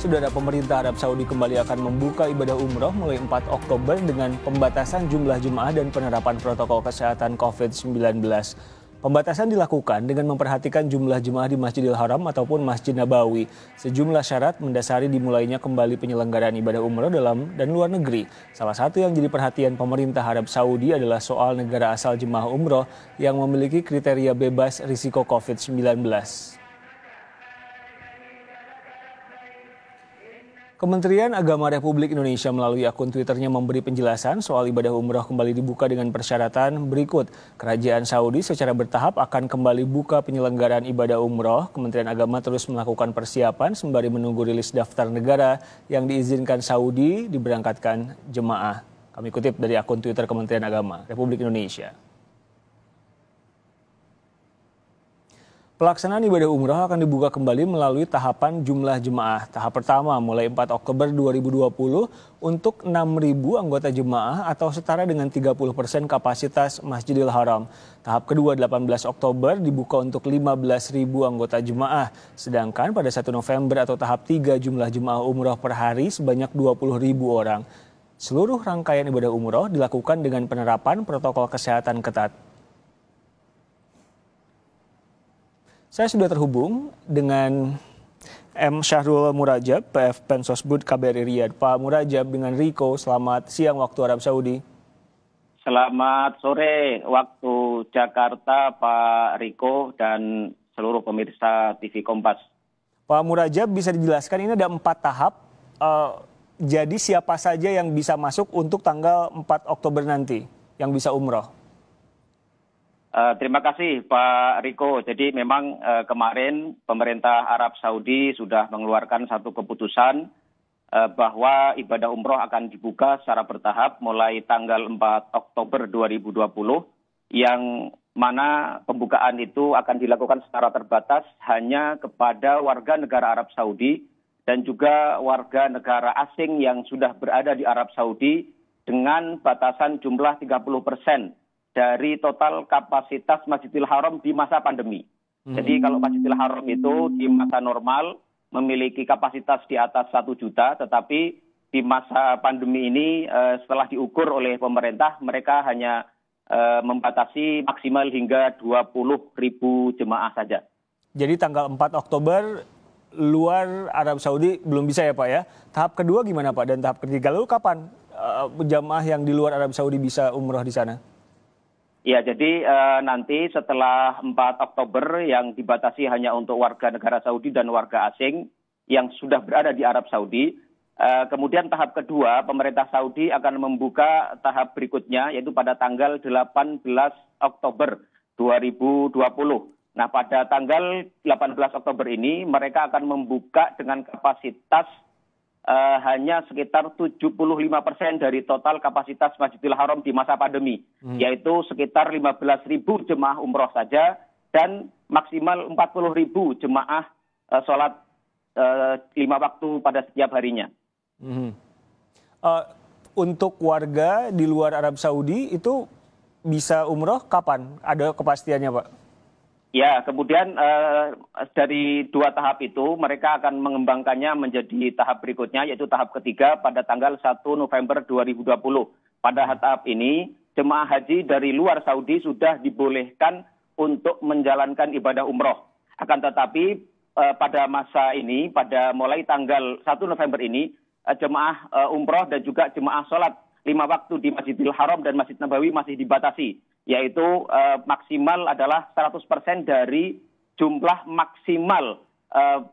Saudara, pemerintah Arab Saudi kembali akan membuka ibadah umroh mulai 4 Oktober dengan pembatasan jumlah jemaah dan penerapan protokol kesehatan COVID-19. Pembatasan dilakukan dengan memperhatikan jumlah jemaah di Masjidil Haram ataupun Masjid Nabawi. Sejumlah syarat mendasari dimulainya kembali penyelenggaraan ibadah umroh dalam dan luar negeri. Salah satu yang jadi perhatian pemerintah Arab Saudi adalah soal negara asal jemaah umroh yang memiliki kriteria bebas risiko COVID-19. Kementerian Agama Republik Indonesia melalui akun Twitternya memberi penjelasan soal ibadah umroh kembali dibuka dengan persyaratan berikut. Kerajaan Saudi secara bertahap akan kembali buka penyelenggaraan ibadah umroh. Kementerian Agama terus melakukan persiapan sembari menunggu rilis daftar negara yang diizinkan Saudi diberangkatkan jemaah. Kami kutip dari akun Twitter Kementerian Agama Republik Indonesia. Pelaksanaan ibadah umroh akan dibuka kembali melalui tahapan jumlah jemaah. Tahap pertama mulai 4 Oktober 2020 untuk 6.000 anggota jemaah atau setara dengan 30% kapasitas Masjidil Haram. Tahap kedua 18 Oktober dibuka untuk 15.000 anggota jemaah. Sedangkan pada 1 November atau tahap 3 jumlah jemaah umroh per hari sebanyak 20.000 orang. Seluruh rangkaian ibadah umroh dilakukan dengan penerapan protokol kesehatan ketat. Saya sudah terhubung dengan M. Syahrul Murajab, PF Pensosbud KBRI Riyadh. Pak Murajab dengan Riko, selamat siang waktu Arab Saudi. Selamat sore waktu Jakarta, Pak Riko dan seluruh pemirsa TV Kompas. Pak Murajab, bisa dijelaskan ini ada 4 tahap, jadi siapa saja yang bisa masuk untuk tanggal 4 Oktober nanti, yang bisa umroh? Terima kasih Pak Riko. Jadi memang kemarin pemerintah Arab Saudi sudah mengeluarkan satu keputusan bahwa ibadah umroh akan dibuka secara bertahap mulai tanggal 4 Oktober 2020 yang mana pembukaan itu akan dilakukan secara terbatas hanya kepada warga negara Arab Saudi dan juga warga negara asing yang sudah berada di Arab Saudi dengan batasan jumlah 30% dari total kapasitas Masjidil Haram di masa pandemi. Jadi kalau Masjidil Haram itu di masa normal memiliki kapasitas di atas 1 juta, tetapi di masa pandemi ini setelah diukur oleh pemerintah, mereka hanya membatasi maksimal hingga 20.000 jemaah saja. Jadi tanggal 4 Oktober luar Arab Saudi belum bisa ya Pak ya. Tahap kedua gimana Pak dan tahap ketiga? Lalu kapan jemaah yang di luar Arab Saudi bisa umroh di sana? Ya, jadi nanti setelah 4 Oktober yang dibatasi hanya untuk warga negara Saudi dan warga asing yang sudah berada di Arab Saudi. Kemudian tahap kedua, pemerintah Saudi akan membuka tahap berikutnya yaitu pada tanggal 18 Oktober 2020. Nah, pada tanggal 18 Oktober ini mereka akan membuka dengan kapasitas hanya sekitar 75% dari total kapasitas Masjidil Haram di masa pandemi, yaitu sekitar 15.000 jemaah umroh saja dan maksimal 40.000 jemaah sholat 5 waktu pada setiap harinya. Untuk warga di luar Arab Saudi itu bisa umroh kapan? Ada kepastiannya Pak? Ya, kemudian dari 2 tahap itu mereka akan mengembangkannya menjadi tahap berikutnya yaitu tahap ketiga pada tanggal 1 November 2020. Pada tahap ini jemaah haji dari luar Saudi sudah dibolehkan untuk menjalankan ibadah umroh. Akan tetapi pada masa ini, pada mulai tanggal 1 November ini, jemaah umroh dan juga jemaah sholat 5 waktu di Masjidil Haram dan Masjid Nabawi masih dibatasi. Yaitu maksimal adalah 100% dari jumlah maksimal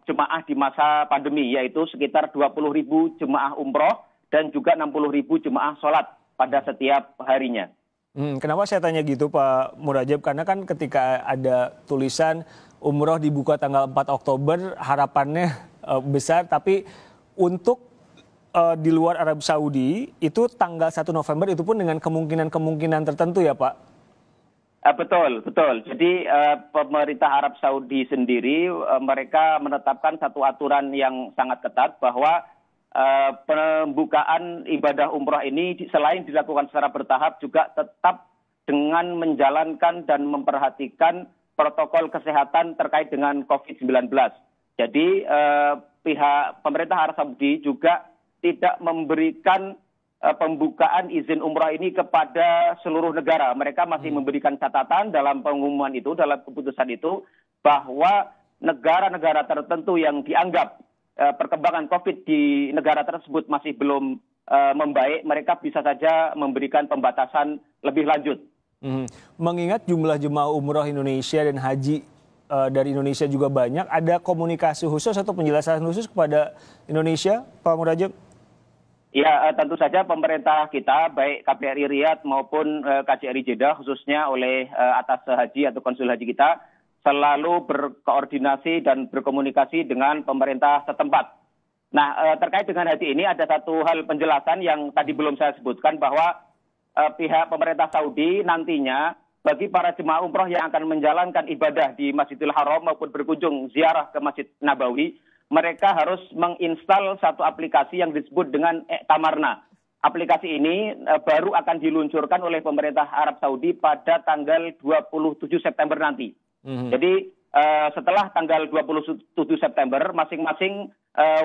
jemaah di masa pandemi, yaitu sekitar 20.000 jemaah umroh dan juga 60.000 jemaah sholat pada setiap harinya. Kenapa saya tanya gitu Pak Murajab? Karena kan ketika ada tulisan umroh dibuka tanggal 4 Oktober, harapannya besar, tapi untuk di luar Arab Saudi itu tanggal 1 November itu pun dengan kemungkinan tertentu ya Pak? Betul. Jadi pemerintah Arab Saudi sendiri mereka menetapkan satu aturan yang sangat ketat bahwa pembukaan ibadah umrah ini selain dilakukan secara bertahap juga tetap dengan menjalankan dan memperhatikan protokol kesehatan terkait dengan COVID-19. Jadi pihak pemerintah Arab Saudi juga tidak memberikan pembukaan izin umrah ini kepada seluruh negara. Mereka masih memberikan catatan dalam pengumuman itu, dalam keputusan itu, bahwa negara-negara tertentu yang dianggap perkembangan COVID di negara tersebut masih belum membaik, mereka bisa saja memberikan pembatasan lebih lanjut. Mengingat jumlah jemaah umroh Indonesia dan haji dari Indonesia juga banyak, ada komunikasi khusus atau penjelasan khusus kepada Indonesia, Pak Murajab? Ya, tentu saja pemerintah kita, baik KBRI Riyadh maupun KJRI Jeddah, khususnya oleh atas haji atau konsul haji kita, selalu berkoordinasi dan berkomunikasi dengan pemerintah setempat. Nah, terkait dengan haji ini ada satu hal penjelasan yang tadi belum saya sebutkan, bahwa pihak pemerintah Saudi nantinya bagi para jemaah umroh yang akan menjalankan ibadah di Masjidil Haram maupun berkunjung ziarah ke Masjid Nabawi, mereka harus menginstal satu aplikasi yang disebut dengan Tamarna. Aplikasi ini baru akan diluncurkan oleh pemerintah Arab Saudi pada tanggal 27 September nanti. Jadi setelah tanggal 27 September, masing-masing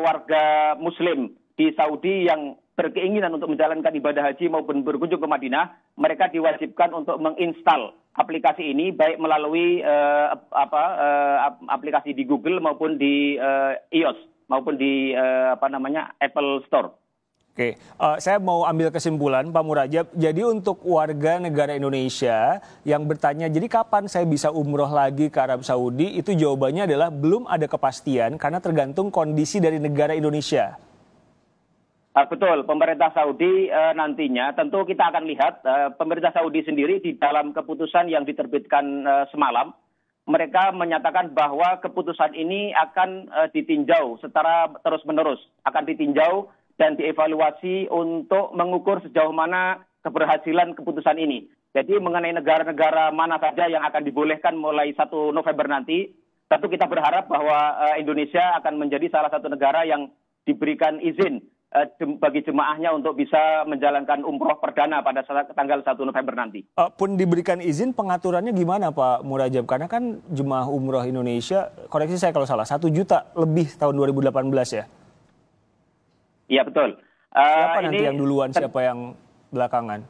warga Muslim di Saudi yang berkeinginan untuk menjalankan ibadah haji maupun berkunjung ke Madinah, mereka diwajibkan untuk menginstal aplikasi ini baik melalui aplikasi di Google maupun di iOS maupun di Apple Store. Oke, saya mau ambil kesimpulan Pak Murajab. Jadi untuk warga negara Indonesia yang bertanya, jadi kapan saya bisa umroh lagi ke Arab Saudi? Itu jawabannya adalah belum ada kepastian karena tergantung kondisi dari negara Indonesia. Betul, pemerintah Saudi nantinya tentu kita akan lihat pemerintah Saudi sendiri di dalam keputusan yang diterbitkan semalam, mereka menyatakan bahwa keputusan ini akan ditinjau secara terus-menerus, akan ditinjau dan dievaluasi untuk mengukur sejauh mana keberhasilan keputusan ini. Jadi mengenai negara-negara mana saja yang akan dibolehkan mulai 1 November nanti, tentu kita berharap bahwa Indonesia akan menjadi salah satu negara yang diberikan izin bagi jemaahnya untuk bisa menjalankan umroh perdana pada tanggal 1 November nanti. Pun diberikan izin, pengaturannya gimana Pak Murajab? Karena kan jemaah umroh Indonesia, koreksi saya kalau salah, 1 juta lebih tahun 2018 ya? Iya betul. Siapa nanti yang duluan, siapa yang belakangan?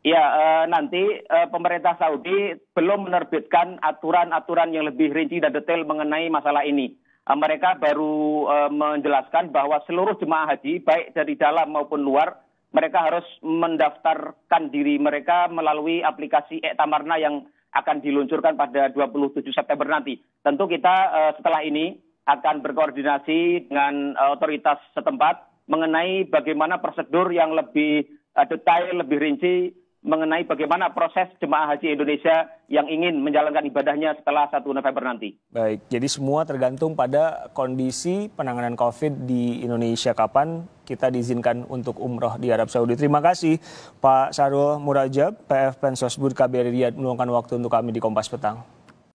Ya, nanti pemerintah Saudi belum menerbitkan aturan-aturan yang lebih rinci dan detail mengenai masalah ini. Mereka baru menjelaskan bahwa seluruh jemaah haji, baik dari dalam maupun luar, mereka harus mendaftarkan diri mereka melalui aplikasi Tamarna yang akan diluncurkan pada 27 September nanti. Tentu kita setelah ini akan berkoordinasi dengan otoritas setempat mengenai bagaimana prosedur yang lebih detail, lebih rinci, mengenai bagaimana proses jemaah haji Indonesia yang ingin menjalankan ibadahnya setelah 1 November nanti. Baik, jadi semua tergantung pada kondisi penanganan COVID di Indonesia, kapan kita diizinkan untuk umroh di Arab Saudi. Terima kasih Pak Sarul Murajab, PF Pensosbud KBRI Riyadh, meluangkan waktu untuk kami di Kompas Petang.